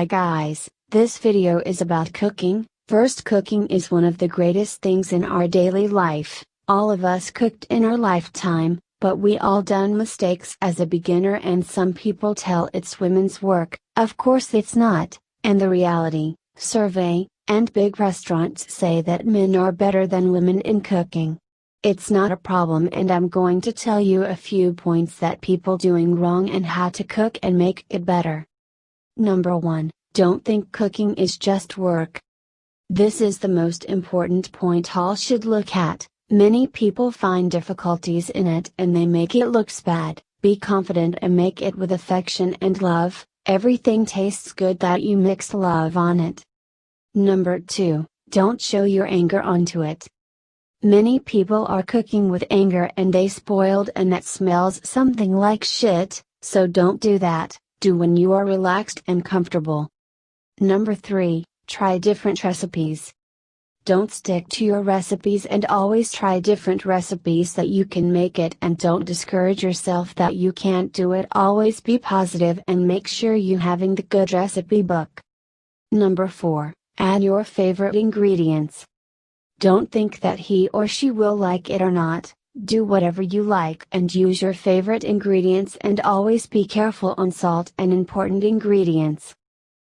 Hi guys, this video is about cooking. First, cooking is one of the greatest things in our daily life. All of us cooked in our lifetime, but we all done mistakes as a beginner, and some people tell it's women's work. Of course it's not, and the reality, survey, and big restaurants say that men are better than women in cooking. It's not a problem, and I'm going to tell you a few points that people doing wrong and how to cook and make it better. Number 1, don't think cooking is just work. This is the most important point all should look at. Many people find difficulties in it and they make it look bad. Be confident and make it with affection and love. Everything tastes good that you mix love on it. Number 2, don't show your anger onto it. Many people are cooking with anger and they spoiled, and that smells something like shit, so don't do that. Do when you are relaxed and comfortable. Number 3, try different recipes. Don't stick to your recipes and always try different recipes that you can make it, and don't discourage yourself that you can't do it. Always be positive and make sure you having the good recipe book. Number 4, add your favorite ingredients. Don't think that he or she will like it or not. Do whatever you like and use your favorite ingredients, and always be careful on salt and important ingredients.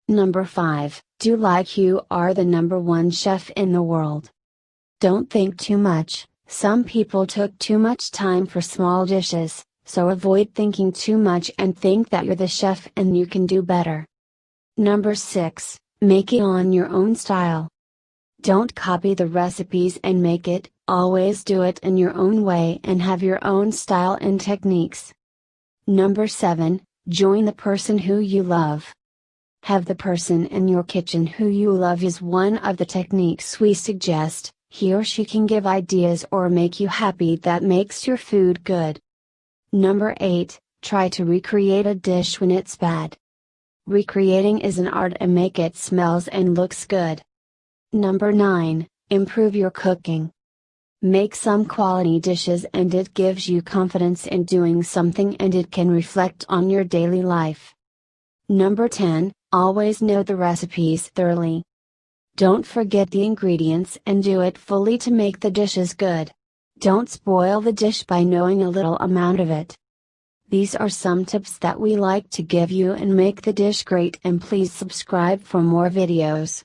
Number 5, do like you are the number 1 chef in the world. Don't think too much. Some people took too much time for small dishes, so avoid thinking too much and think that you're the chef and you can do better. Number 6, make it on your own style. Don't copy the recipes and make it, always do it in your own way and have your own style and techniques. Number 7, join the person who you love. Have the person in your kitchen who you love is one of the techniques we suggest. He or she can give ideas or make you happy that makes your food good. Number 8, try to recreate a dish when it's bad. Recreating is an art and make it smells and looks good. Number 9, improve your cooking. Make some quality dishes and it gives you confidence in doing something, and it can reflect on your daily life. Number 10, always know the recipes thoroughly. Don't forget the ingredients and do it fully to make the dishes good. Don't spoil the dish by knowing a little amount of it. These are some tips that we like to give you and make the dish great, and please subscribe for more videos.